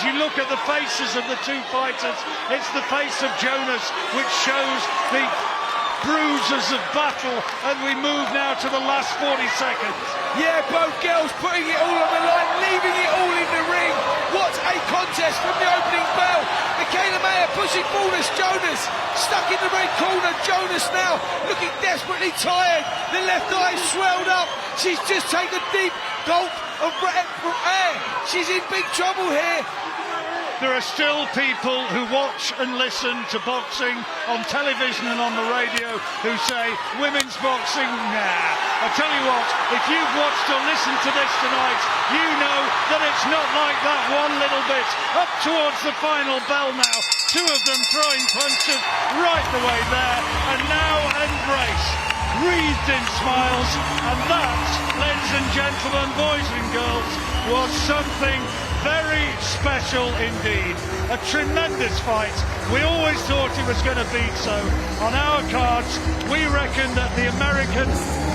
as you look at the faces of the two fighters, it's the face of Jonas which shows the bruises of battle, and we move now to the last 40 seconds. Yeah, both girls putting it all on the line, leaving it all in the ring. What a contest from the opening bell. Mikaela MAYER pushing forward as Jonas, stuck in the red corner. Jonas now looking desperately tired. The left eye swelled up. She's just taken a deep gulp of air. She's in big trouble here. There are still people who watch and listen to boxing on television and on the radio who say, women's boxing, nah. I tell you what, if you've watched or listened to this tonight, you know that it's not like that one little bit. Up towards the final bell now, two of them throwing punches right the way there, and now embrace, wreathed in smiles, and that, ladies and gentlemen, boys and girls, was something very special indeed. A tremendous fight. We always thought it was going to be so. On our cards, we reckon that the American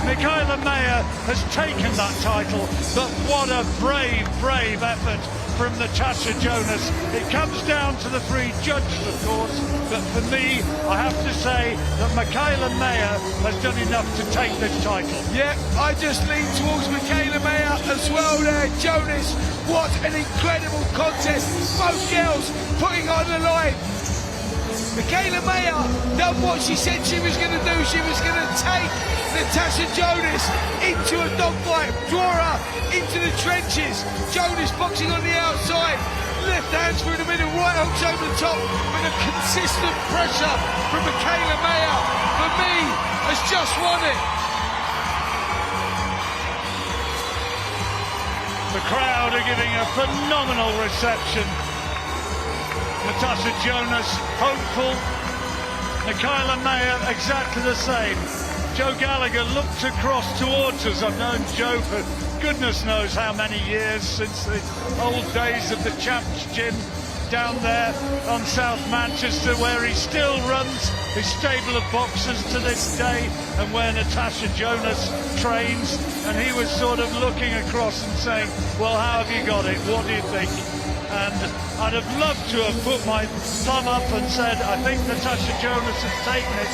Mikaela MAYER has taken that title, but what a brave, brave effort from Natasha Jonas. It comes down to the three judges, of course, but for me, I have to say that Mikaela MAYER has done enough to take this title. Yeah, I just lean towards Mikaela MAYER as well there. Jonas, what an incredible contest. Both girls putting on the line. Mikaela MAYER done what she said she was going to do. She was going to take Natasha Jonas into a dogfight, draw her into the trenches. Jonas boxing on the outside, left hands through the middle, right hooks over the top, with a consistent pressure from Mikaela MAYER. For me, has just won it. The crowd are giving a phenomenal reception. Natasha Jonas hopeful, Mikaela MAYER exactly the same. Joe Gallagher looked across towards us. I've known Joe for goodness knows how many years, since the old days of the Champs Gym down there on South Manchester, where he still runs his stable of boxers to this day, and where Natasha Jonas trains. And he was sort of looking across and saying, well, how have you got it? What do you think? And I'd have loved to have put my thumb up and said, I think Natasha Jonas has taken it.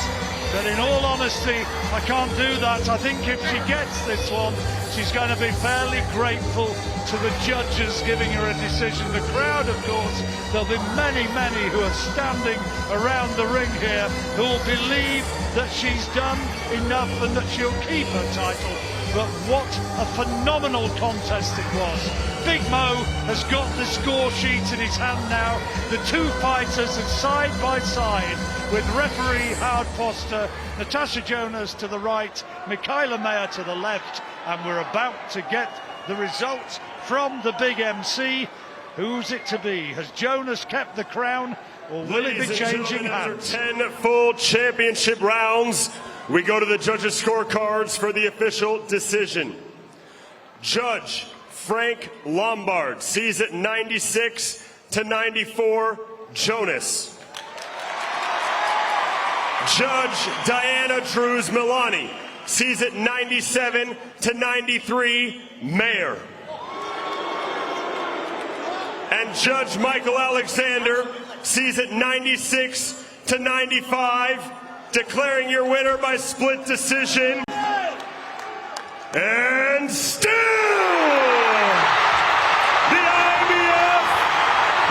But in all honesty, I can't do that. I think if she gets this one, she's going to be fairly grateful to the judges giving her a decision. The crowd, of course, there'll be many, many who are standing around the ring here who will believe that she's done enough and that she'll keep her title. But what a phenomenal contest it was. Big Mo has got the score sheet in his hand now. The two fighters are side by side with referee Howard Foster, Natasha Jonas to the right, Mikaela MAYER to the left, and we're about to get the results from the big MC. Who's it to be? Has Jonas kept the crown, or will it be changing hands? After 10 full championship rounds, we go to the judges' scorecards for the official decision. Judge Frank Lombard sees it 96-94 Jonas. Judge Diana Drews-Milani sees it 97-93 MAYER. And Judge Michael Alexander sees it 96-95, declaring your winner by split decision. And still, the IBF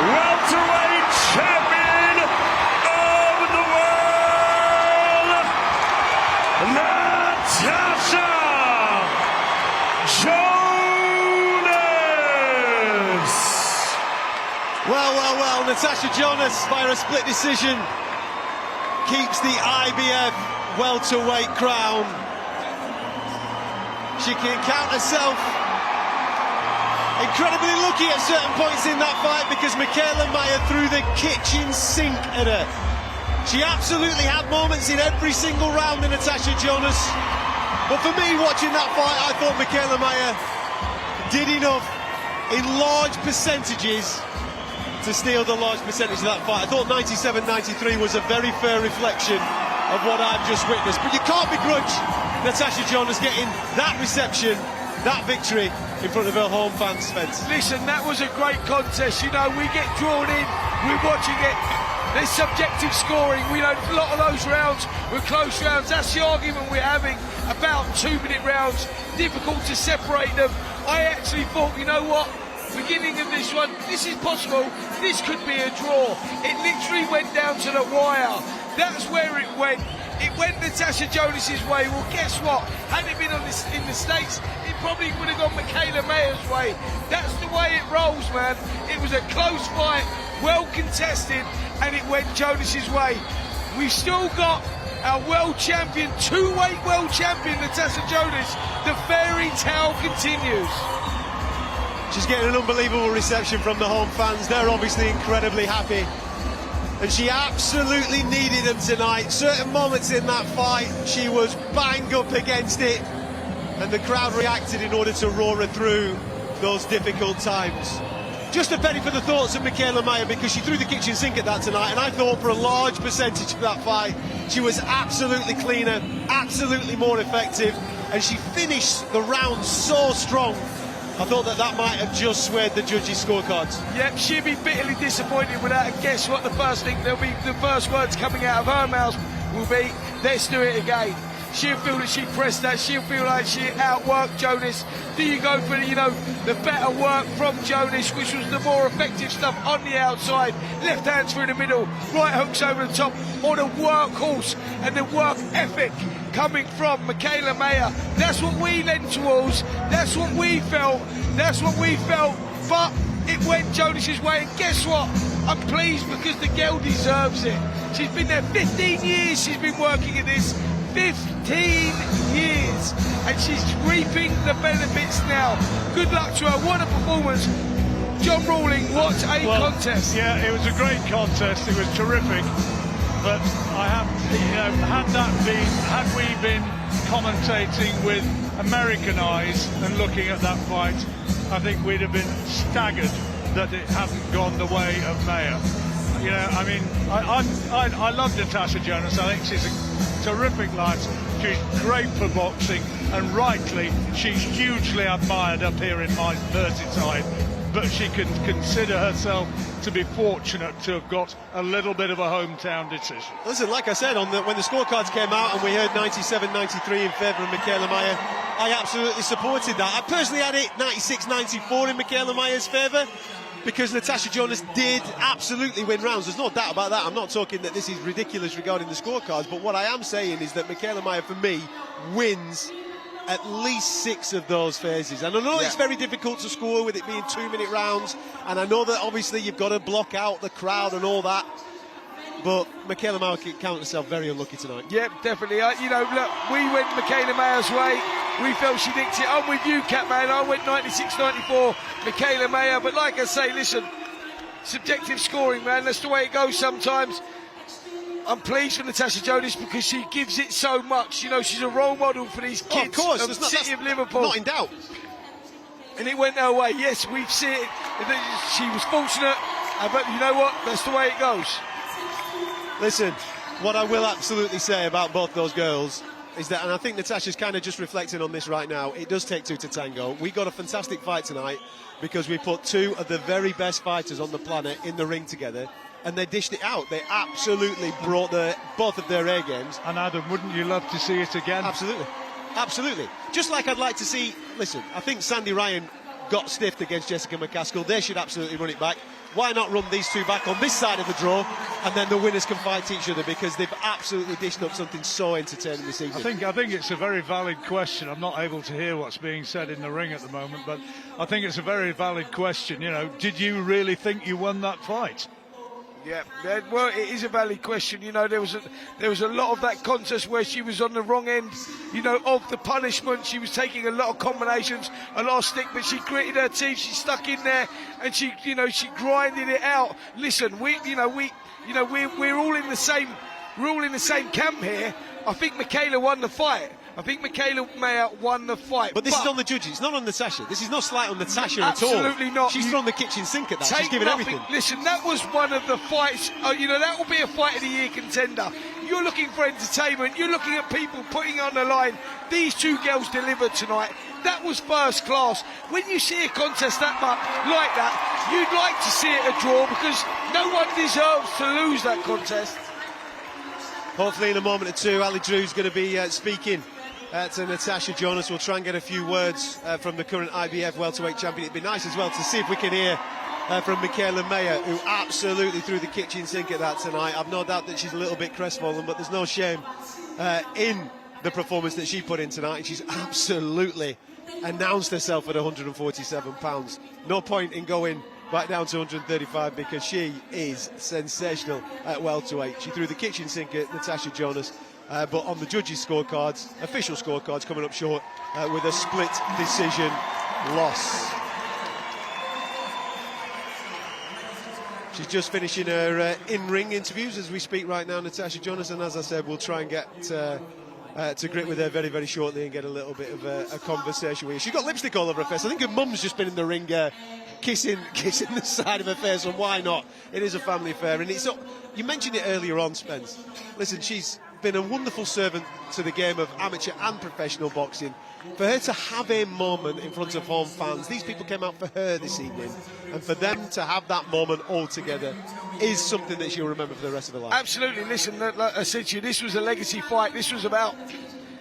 welterweight champion of the world, Natasha Jonas. Well, Natasha Jonas, via a split decision, keeps the IBF welterweight crown. She can count herself incredibly lucky at certain points in that fight, because Mikaela MAYER threw the kitchen sink at her. She absolutely had moments in every single round in Natasha Jonas. But for me, watching that fight, I thought Mikaela MAYER did enough in large percentages to steal the large percentage of that fight. I thought 97-93 was a very fair reflection of what I've just witnessed. But you can't begrudge Natasha Jonas getting that reception that victory in front of her home fans, Spence. Listen, that was a great contest. You know, we get drawn in, we're watching it. There's subjective scoring. We know a lot of those rounds were close rounds. That's the argument we're having about 2-minute rounds. Difficult to separate them. I actually thought, you know what? Beginning of this one, this is possible. This could be a draw. It literally went down to the wire. That's where it went. It went Natasha Jonas's way. Well, guess what? Had it been in the States, it probably would have gone Mikaela Mayer's way. That's the way it rolls, man. It was a close fight, well contested, and it went Jonas's way. We've still got our world champion, two-weight world champion, Natasha Jonas. The fairy tale continues. She's getting an unbelievable reception from the home fans. They're obviously incredibly happy. And she absolutely needed them tonight. Certain moments in that fight, she was bang up against it. And the crowd reacted in order to roar her through those difficult times. Just a penny for the thoughts of Mikaela Mayer, because she threw the kitchen sink at that tonight, and I thought for a large percentage of that fight she was absolutely cleaner, absolutely more effective, and she finished the round so strong. I thought that might have just swayed the judges' scorecards. Yep, she'd be bitterly disappointed with that, and guess what? The first words coming out of her mouth will be, let's do it again. She'll feel that she pressed that. She'll feel like she outworked Jonas. Do you go for the better work from Jonas, which was the more effective stuff on the outside? Left hands through the middle, right hooks over the top, or the workhorse and the work ethic coming from Mikaela Mayer. That's what we lent towards. That's what we felt. That's what we felt. But it went Jonas's way, and guess what? I'm pleased because the girl deserves it. She's been there 15 years. She's been working at this. 15 years, and she's reaping the benefits now. Good luck to her. What a performance. John Rawling, what a contest. Yeah, it was a great contest. It was terrific. But I have, had we been commentating with American eyes and looking at that fight, I think we'd have been staggered that it hadn't gone the way of Mayer. You know, I mean, I love Natasha Jonas. I think she's a terrific lighter. She's great for boxing, and rightly, she's hugely admired up here in my Merseyside. But she can consider herself to be fortunate to have got a little bit of a hometown decision. Listen, like I said, when the scorecards came out and we heard 97-93 in favour of Mikaela Mayer, I absolutely supported that. I personally had it 96-94 in Mikaela Mayer's favour, because Natasha Jonas did absolutely win rounds. There's no doubt about that. I'm not talking that this is ridiculous regarding the scorecards, but what I am saying is that Mikaela Mayer, for me, wins at least 6 of those phases. And I know it's very difficult to score with it being 2-minute rounds, and I know that obviously you've got to block out the crowd and all that, but Mikaela Mayer can count herself very unlucky tonight. Yep, definitely. Look, we went Mikaela Mayer's way. We felt she nicked it. I'm with you, Catman. I went 96-94, Mikaela Mayer. But like I say, listen, subjective scoring, man. That's the way it goes sometimes. I'm pleased for Natasha Jonas because she gives it so much. You know, she's a role model for these kids of course, of the city of Liverpool. Not in doubt. And it went her way. Yes, we've seen it. She was fortunate, but you know what? That's the way it goes. Listen, what I will absolutely say about both those girls is that, and I think Natasha's kind of just reflecting on this right now, it does take two to tango. We got a fantastic fight tonight because we put two of the very best fighters on the planet in the ring together, and they dished it out. They absolutely brought both of their A games. And Adam, wouldn't you love to see it again? Absolutely. Absolutely. Just like I'd like to see, listen, I think Sandy Ryan got stiffed against Jessica McCaskill. They should absolutely run it back. Why not run these two back on this side of the draw, and then the winners can fight each other, because they've absolutely dished up something so entertaining this evening. I think it's a very valid question. I'm not able to hear what's being said in the ring at the moment, but I think it's a very valid question. You know, did you really think you won that fight? Yeah, well, it is a valid question. You know, there was a lot of that contest where she was on the wrong end, you know, of the punishment. She was taking a lot of combinations, a lot of stick, but she gritted her teeth. She stuck in there, and she grinded it out. Listen, we're all in the same camp here. I think Mikaela won the fight. I think Mikaela Mayer won the fight. But this is on the judges, it's not on Natasha. This is no slight on Natasha at all. Absolutely not. She's thrown the kitchen sink at that. She's given everything. Listen, that was one of the fights, that will be a fight of the year contender. you're looking for entertainment, you're looking at people putting on the line. These two girls delivered tonight. That was first class. When you see a contest that much like that, you'd like to see it a draw, because no one deserves to lose that contest. Hopefully in a moment or two, Ali Drew's going to be speaking to Natasha Jonas. We'll try and get a few words from the current IBF welterweight champion. It'd be nice as well to see if we can hear from Mikaela MAYER, who absolutely threw the kitchen sink at that tonight. I've no doubt that she's a little bit crestfallen, but there's no shame in the performance that she put in tonight. She's absolutely announced herself at 147 pounds. No point in going back down to 135, because she is sensational at welterweight. She threw the kitchen sink at Natasha Jonas, but on the judges' scorecards, official scorecards, coming up short with a split decision loss. She's just finishing her in-ring interviews as we speak right now, Natasha Jonas, and as I said, we'll try and get to grip with her very, very shortly and get a little bit of a conversation with her. She's got lipstick all over her face. I think her mum's just been in the ring kissing the side of her face, and why not? It is a family affair, and it's not. You mentioned it earlier on, Spence. Listen, she's been a wonderful servant to the game of amateur and professional boxing. For her to have a moment in front of home fans, these people came out for her this evening, and for them to have that moment all together is something that she'll remember for the rest of her life. Absolutely. Listen, like I said to you, this was a legacy fight. This was about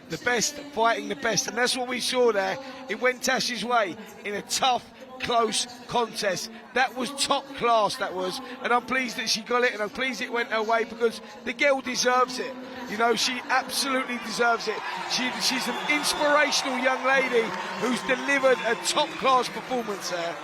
the best fighting the best, and that's what we saw there. It went Tash's way in a tough, close contest. That was top class, that was, and I'm pleased that she got it, and I'm pleased it went her way, because the girl deserves it. You know, she absolutely deserves it. She's an inspirational young lady who's delivered a top class performance there.